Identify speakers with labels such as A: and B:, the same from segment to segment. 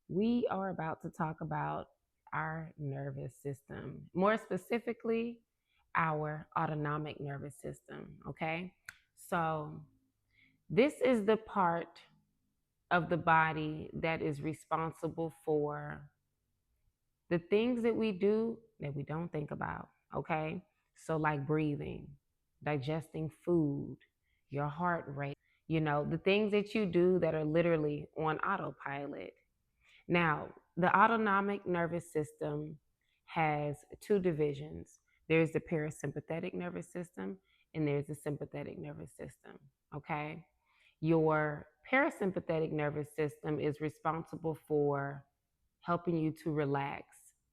A: We are about to talk about our nervous system, more specifically, our autonomic nervous system. Okay. So, this is the part of the body that is responsible for the things that we do that we don't think about. Okay. So, like breathing, digesting food, your heart rate, the things that you do that are literally on autopilot. Now, the autonomic nervous system has two divisions. There's the parasympathetic nervous system and there's the sympathetic nervous system. Okay. Your parasympathetic nervous system is responsible for helping you to relax,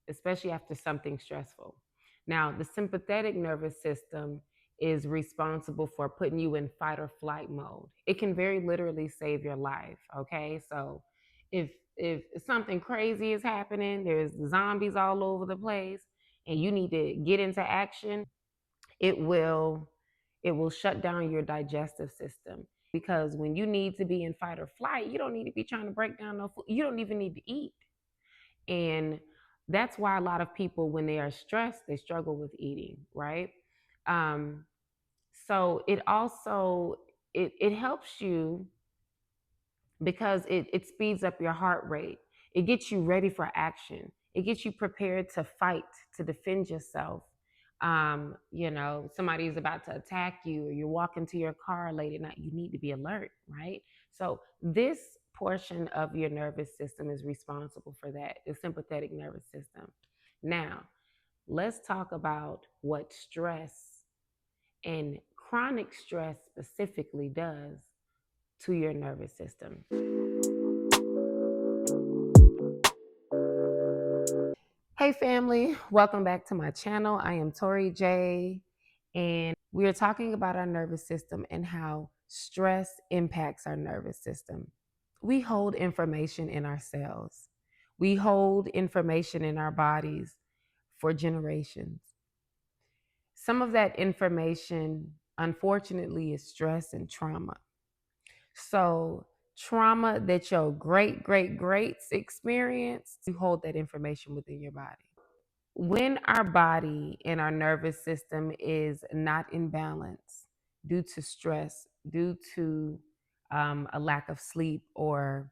A: especially after something stressful. Now, the sympathetic nervous system is responsible for putting you in fight or flight mode. It can very literally save your life. Okay. So if if something crazy is happening, there's zombies all over the place, and you need to get into action, it will it will shut down your digestive system, because when you need to be in fight or flight, you don't need to be trying to break down no food. You don't even need to eat. And that's why a lot of people, when they are stressed, they struggle with eating, right? um, so it helps you because it speeds up your heart rate. It gets you ready for action. It gets you prepared to fight, to defend yourself. Somebody's about to attack you, or you're walking to your car late at night. You need to be alert, right? So this portion of your nervous system is responsible for that, the sympathetic nervous system. Now, let's talk about what stress and chronic stress specifically does to your nervous system. Hey family, welcome back to my channel. I am Tori J, and we are talking about our nervous system and how stress impacts our nervous system. We hold information in our cells. We hold information in our bodies for generations. Some of that information, unfortunately, is stress and trauma. So, trauma that your great great greats experienced, you hold that information within your body. When our body and our nervous system is not in balance due to stress, due to a lack of sleep, or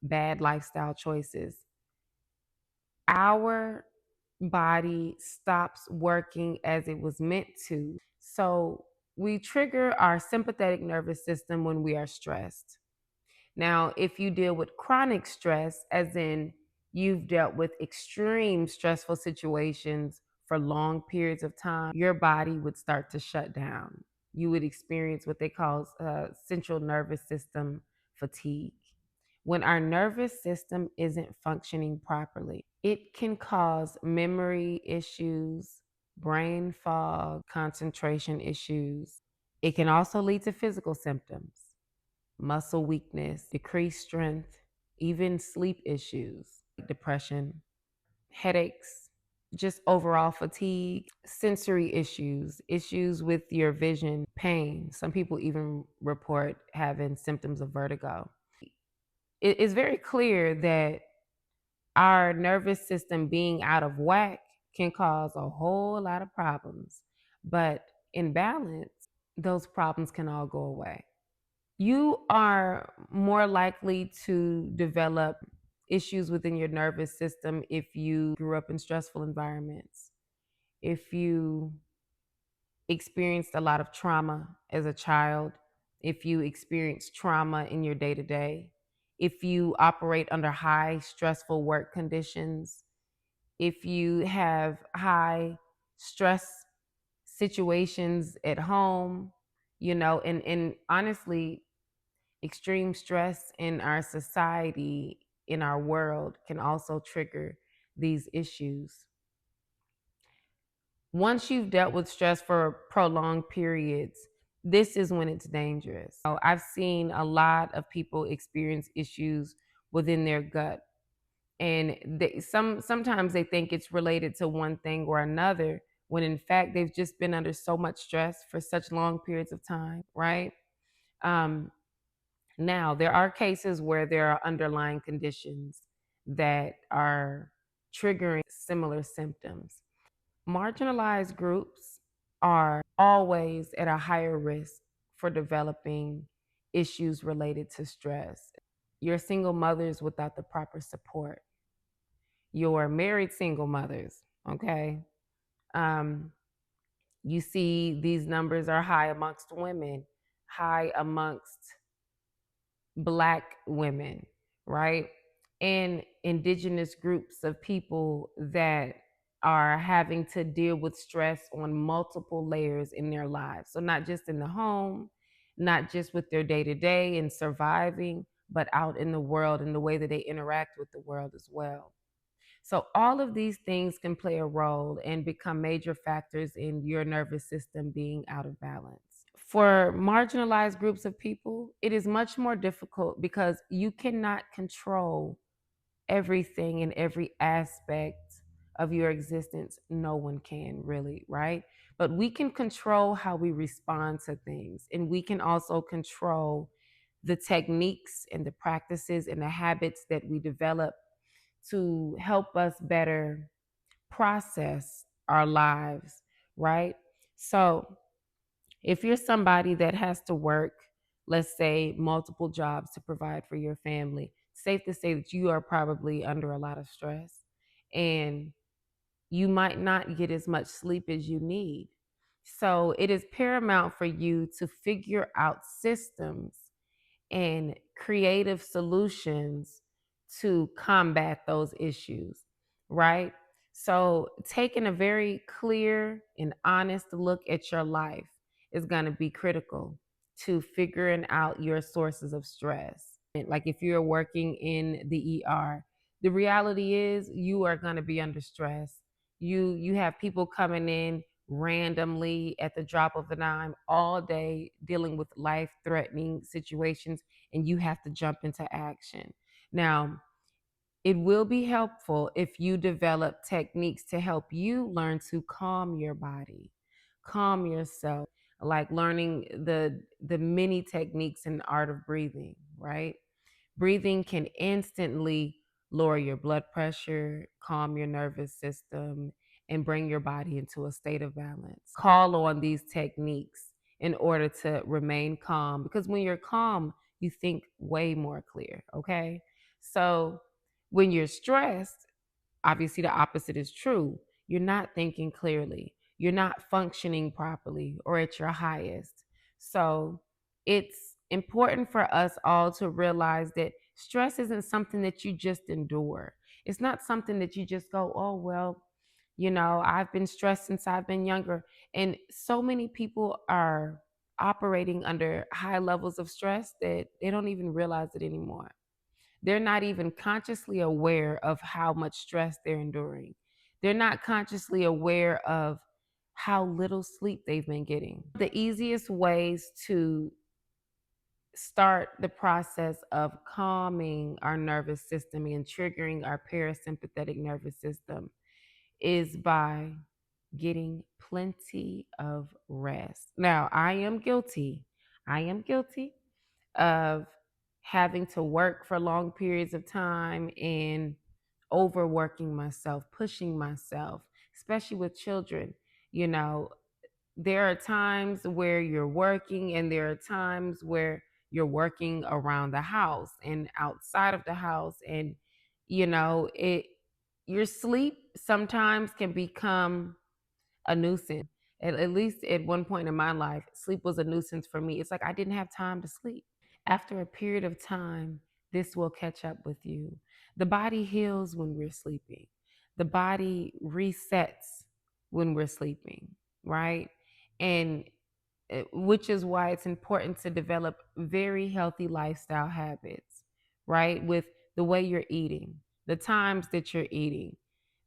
A: bad lifestyle choices, our body stops working as it was meant to. So we trigger our sympathetic nervous system when we are stressed. Now, if you deal with chronic stress, as in you've dealt with extreme stressful situations for long periods of time, your body would start to shut down. You would experience what they call central nervous system fatigue. When our nervous system isn't functioning properly, it can cause memory issues, brain fog, concentration issues. It can also lead to physical symptoms: muscle weakness, decreased strength, even sleep issues, depression, headaches, just overall fatigue, sensory issues, issues with your vision, pain. Some people even report having symptoms of vertigo. It is very clear that our nervous system being out of whack can cause a whole lot of problems. But in balance, those problems can all go away. You are more likely to develop issues within your nervous system if you grew up in stressful environments, if you experienced a lot of trauma as a child, if you experience trauma in your day to day, if you operate under high stressful work conditions, if you have high stress situations at home, and honestly, extreme stress in our society, in our world, can also trigger these issues. Once you've dealt with stress for prolonged periods, this is when it's dangerous. So I've seen a lot of people experience issues within their gut, and sometimes they think it's related to one thing or another, when in fact they've just been under so much stress for such long periods of time, right? Um, Now, there are cases where there are underlying conditions that are triggering similar symptoms. Marginalized groups are always at a higher risk for developing issues related to stress. Your single mothers without the proper support, your married single mothers, okay? Um, you see these numbers are high amongst women, high amongst Black women, right? And indigenous groups of people that are having to deal with stress on multiple layers in their lives. So, not just in the home, not just with their day to day and surviving, but out in the world and the way that they interact with the world as well. So, all of these things can play a role and become major factors in your nervous system being out of balance. For marginalized groups of people, it is much more difficult because you cannot control everything in every aspect of your existence. No one can really, right? But we can control how we respond to things, and we can also control the techniques and the practices and the habits that we develop to help us better process our lives, right? So, if you're somebody that has to work, let's say multiple jobs to provide for your family, safe to say that you are probably under a lot of stress and you might not get as much sleep as you need. So it is paramount for you to figure out systems and creative solutions to combat those issues, right? So, taking a very clear and honest look at your life is going to be critical to figuring out your sources of stress. Like if you're working in the ER, the reality is you are going to be under stress. You have people coming in randomly at the drop of a dime all day dealing with life threatening situations, and you have to jump into action. Now, it will be helpful if you develop techniques to help you learn to calm your body, calm yourself, like learning the many techniques in the art of breathing, right? Breathing can instantly lower your blood pressure, calm your nervous system, and bring your body into a state of balance. Call on these techniques in order to remain calm because when you're calm, you think way more clear, okay? So when you're stressed, obviously the opposite is true. You're not thinking clearly, you're not functioning properly or at your highest. So it's important for us all to realize that stress isn't something that you just endure. It's not something that you just go, oh, well, I've been stressed since I've been younger. And so many people are operating under high levels of stress that they don't even realize it anymore. They're not even consciously aware of how much stress they're enduring. They're not consciously aware of how little sleep they've been getting. The easiest ways to start the process of calming our nervous system and triggering our parasympathetic nervous system is by getting plenty of rest. Now, I am guilty. I am guilty of having to work for long periods of time and overworking myself, pushing myself, especially with children. You know, there are times where you're working, and there are times where you're working around the house and outside of the house. And, it your sleep sometimes can become a nuisance. At least at one point in my life, sleep was a nuisance for me. It's like I didn't have time to sleep. After a period of time, this will catch up with you. The body heals when we're sleeping. The body resets when we're sleeping, right? And which is why it's important to develop very healthy lifestyle habits, right? With the way you're eating, the times that you're eating,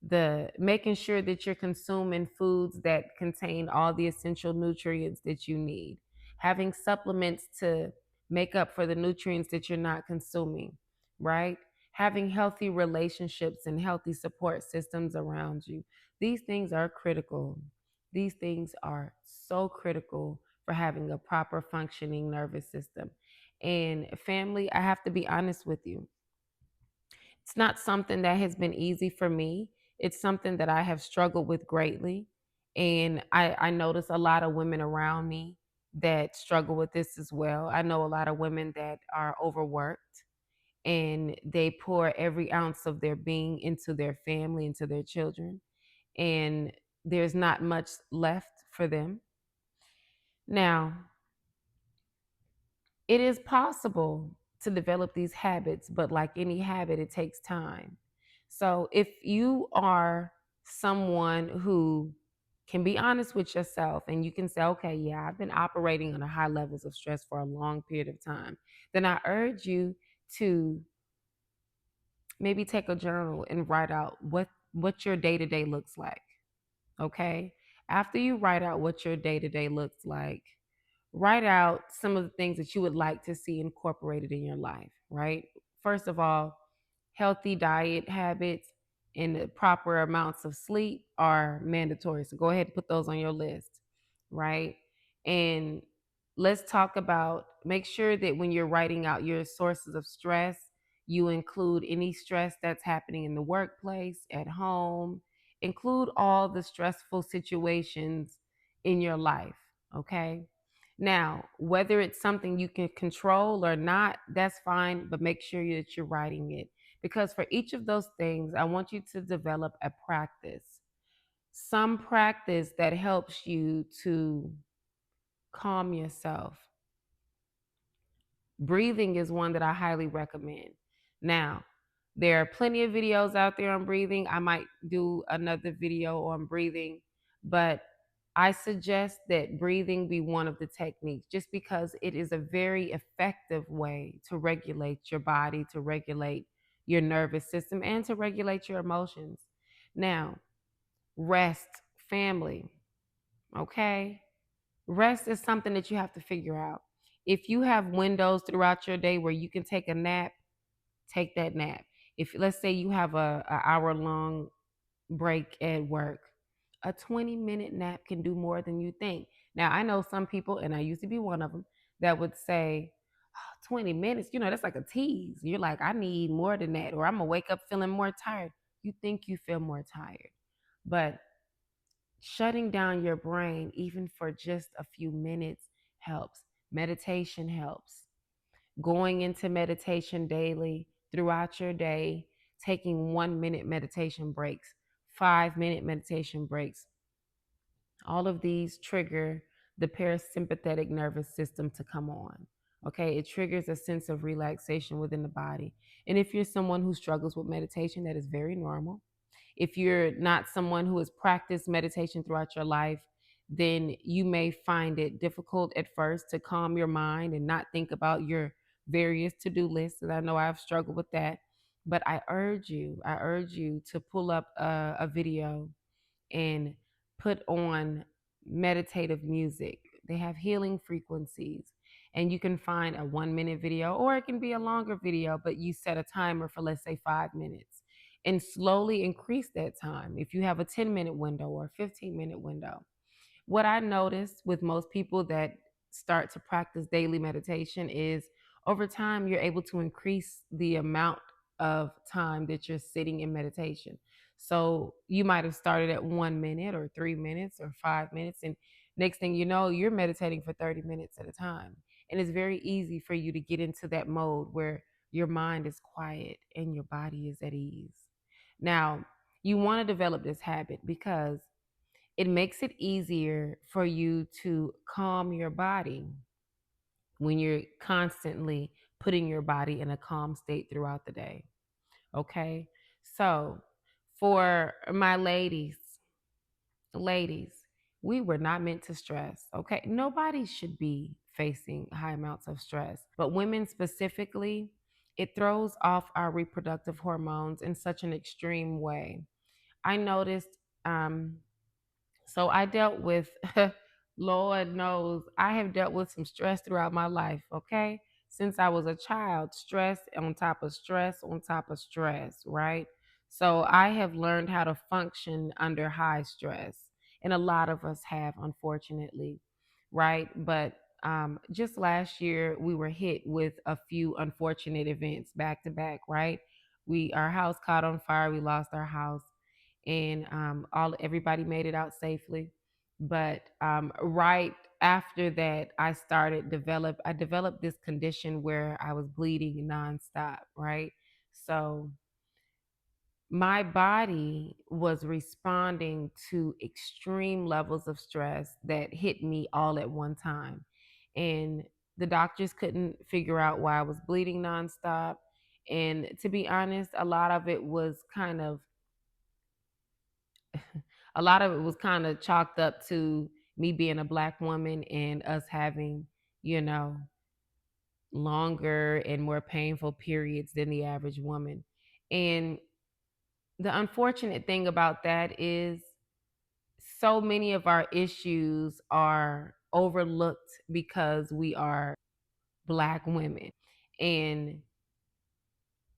A: the making sure that you're consuming foods that contain all the essential nutrients that you need, having supplements to make up for the nutrients that you're not consuming, right? Having healthy relationships and healthy support systems around you. These things are critical. These things are so critical for having a proper functioning nervous system. And family, I have to be honest with you. It's not something that has been easy for me. It's something that I have struggled with greatly. And I notice a lot of women around me that struggle with this as well. I know a lot of women that are overworked and they pour every ounce of their being into their family, into their children, and there's not much left for them. Now, it is possible to develop these habits, but like any habit, it takes time. So if you are someone who can be honest with yourself and you can say, okay, yeah, I've been operating on a high levels of stress for a long period of time, then I urge you to maybe take a journal and write out what your day-to-day looks like. Okay? After you write out what your day-to-day looks like, write out some of the things that you would like to see incorporated in your life, right? First of all, healthy diet habits and the proper amounts of sleep are mandatory. So go ahead and put those on your list, right? And let's talk about make sure that when you're writing out your sources of stress, you include any stress that's happening in the workplace, at home, include all the stressful situations in your life, okay? Now, whether it's something you can control or not, that's fine, but make sure that you're writing it. Because for each of those things, I want you to develop a practice, some practice that helps you to calm yourself. Breathing is one that I highly recommend. Now, there are plenty of videos out there on breathing. I might do another video on breathing, but I suggest that breathing be one of the techniques just because it is a very effective way to regulate your body, to regulate your nervous system, and to regulate your emotions. Now, rest, family, okay? Rest is something that you have to figure out. If you have windows throughout your day where you can take a nap, take that nap. If let's say you have a hour long break at work, a 20-minute nap can do more than you think. Now, I know some people, and I used to be one of them, that would say, "Oh, 20 minutes, that's like a tease. You're like, I need more than that, or I'm going to wake up feeling more tired." You think you feel more tired. But shutting down your brain, even for just a few minutes, helps. Meditation helps. Going into meditation daily throughout your day, taking 1 minute meditation breaks, 5 minute meditation breaks. All of these trigger the parasympathetic nervous system to come on. Okay, it triggers a sense of relaxation within the body. And if you're someone who struggles with meditation, that is very normal. If you're not someone who has practiced meditation throughout your life, then you may find it difficult at first to calm your mind and not think about your various to-do lists. And I know I've struggled with that. But I urge you to pull up a video and put on meditative music. They have healing frequencies. And you can find a 1 minute video, or it can be a longer video, but you set a timer for, let's say, 5 minutes and slowly increase that time. If you have a 10-minute window or a 15-minute window, what I notice with most people that start to practice daily meditation is over time, you're able to increase the amount of time that you're sitting in meditation. So you might have started at 1 minute or 3 minutes or 5 minutes. And next thing you know, you're meditating for 30 minutes at a time. And it's very easy for you to get into that mode where your mind is quiet and your body is at ease. Now, you want to develop this habit because it makes it easier for you to calm your body when you're constantly putting your body in a calm state throughout the day. Okay. So, for my ladies, we were not meant to stress. Okay. Nobody should be facing high amounts of stress, but women specifically, it throws off our reproductive hormones in such an extreme way. I noticed um, so I dealt with, Lord knows, I have dealt with some stress throughout my life, okay? Since I was a child, stress on top of stress on top of stress, right? So I have learned how to function under high stress. And a lot of us have, unfortunately, right? But just last year we were hit with a few unfortunate events back to back, right? Our house caught on fire, we lost our house, and all everybody made it out safely. But right after that, I developed this condition where I was bleeding nonstop, right? So my body was responding to extreme levels of stress that hit me all at one time. And the doctors couldn't figure out why I was bleeding nonstop. And to be honest, a lot of it was kind of chalked up to me being a black woman and us having, you know, longer and more painful periods than the average woman. And the unfortunate thing about that is so many of our issues are overlooked because we are black women. And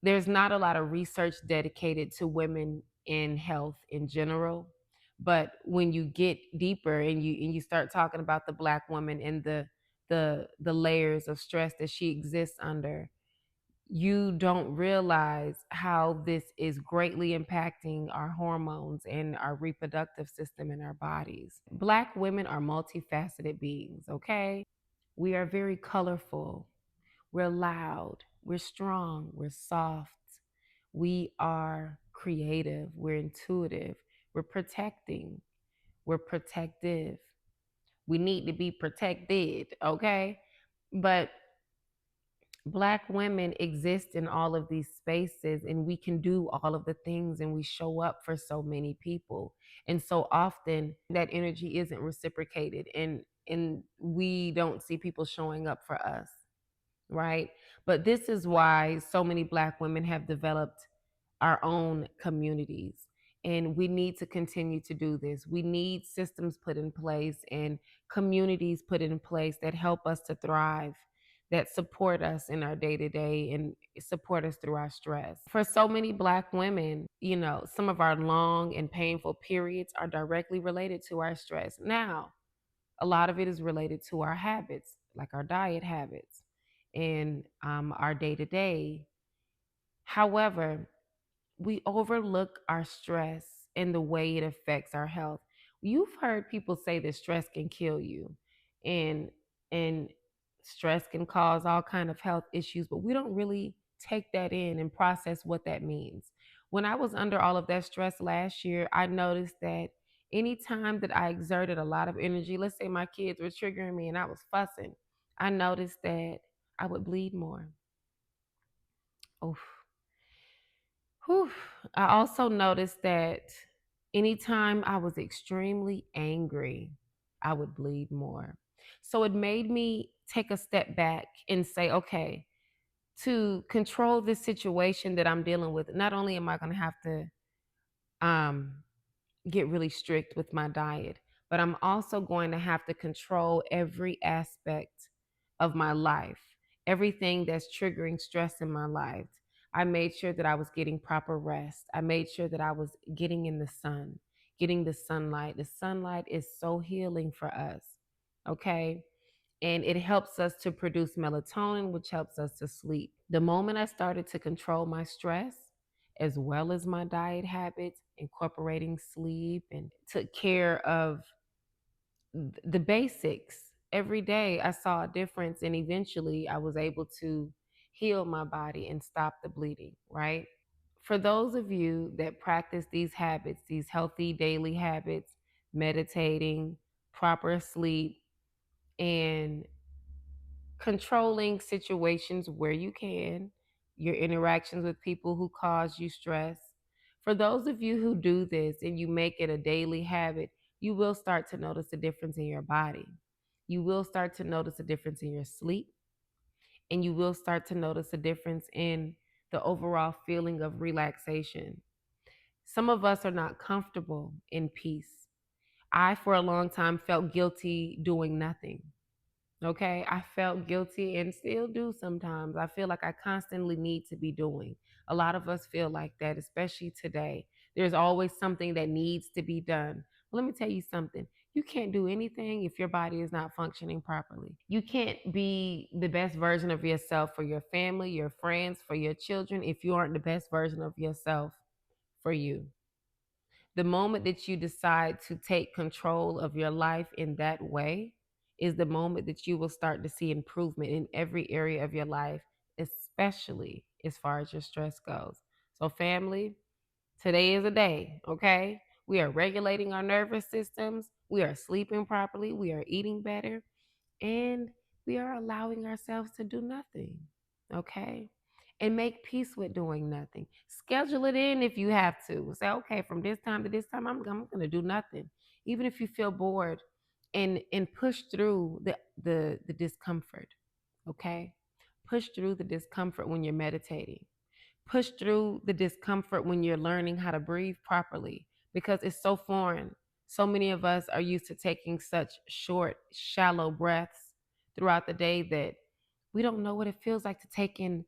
A: there's not a lot of research dedicated to women in health in general. But when you get deeper and you start talking about the black woman and the layers of stress that she exists under, you don't realize how this is greatly impacting our hormones and our reproductive system in our bodies. Black women are multifaceted beings, okay? We are very colorful. We're loud. We're strong. We're soft. We are creative. We're intuitive. We're protecting. We're protective. We need to be protected, okay? But black women exist in all of these spaces and we can do all of the things and we show up for so many people, and so often that energy isn't reciprocated, and we don't see people showing up for us, right? But this is why so many black women have developed our own communities. And we need to continue to do this. We need systems put in place and communities put in place that help us to thrive, that support us in our day to day and support us through our stress. For so many black women, some of our long and painful periods are directly related to our stress. Now, a lot of it is related to our habits, like our diet habits and our day to day. However, we overlook our stress and the way it affects our health. You've heard people say that stress can kill you, and and stress can cause all kind of health issues, but we don't really take that in and process what that means. When I was under all of that stress last year, I noticed that anytime that I exerted a lot of energy, let's say my kids were triggering me and I was fussing, I noticed that I would bleed more. Oh, whew. I also noticed that anytime I was extremely angry, I would bleed more. So it made me take a step back and say, okay, to control this situation that I'm dealing with, not only am I going to have to um, get really strict with my diet, but I'm also going to have to control every aspect of my life, everything that's triggering stress in my life. I made sure that I was getting proper rest. I made sure that I was getting in the sun, getting the sunlight. The sunlight is so healing for us, okay? And it helps us to produce melatonin, which helps us to sleep. The moment I started to control my stress, as well as my diet habits, incorporating sleep, and took care of the basics every day, I saw a difference. And eventually, I was able to heal my body and stop the bleeding, right? For those of you that practice these habits, these healthy daily habits, meditating, proper sleep, and controlling situations where you can, your interactions with people who cause you stress. For those of you who do this and you make it a daily habit, you will start to notice a difference in your body. You will start to notice a difference in your sleep, and you will start to notice a difference in the overall feeling of relaxation. Some of us are not comfortable in peace. I, for a long time, felt guilty doing nothing. Okay, I felt guilty and still do sometimes. I feel like I constantly need to be doing. A lot of us feel like that, especially today. There's always something that needs to be done. Let me tell you something. You can't do anything if your body is not functioning properly. You can't be the best version of yourself for your family, your friends, for your children if you aren't the best version of yourself for you. The moment that you decide to take control of your life in that way is the moment that you will start to see improvement in every area of your life, especially as far as your stress goes. So, family, today is a day, okay? We are regulating our nervous systems, we are sleeping properly, we are eating better, and we are allowing ourselves to do nothing, okay? And make peace with doing nothing. Schedule it in if you have to. Say, okay, from this time to this time, I'm going to do nothing. Even if you feel bored, and push through the discomfort, okay? Push through the discomfort when you're meditating. Push through the discomfort when you're learning how to breathe properly because it's so foreign. So many of us are used to taking such short, shallow breaths throughout the day that we don't know what it feels like to take in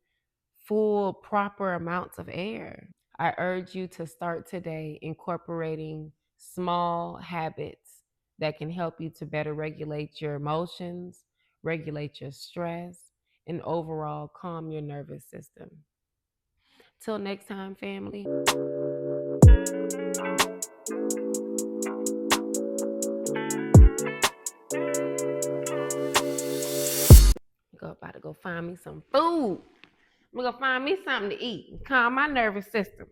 A: full, proper amounts of air. I urge you to start today incorporating small habits that can help you to better regulate your emotions, regulate your stress, and overall calm your nervous system. Till next time, family. About to go find me some food. I'm gonna go find me something to eat and calm my nervous system.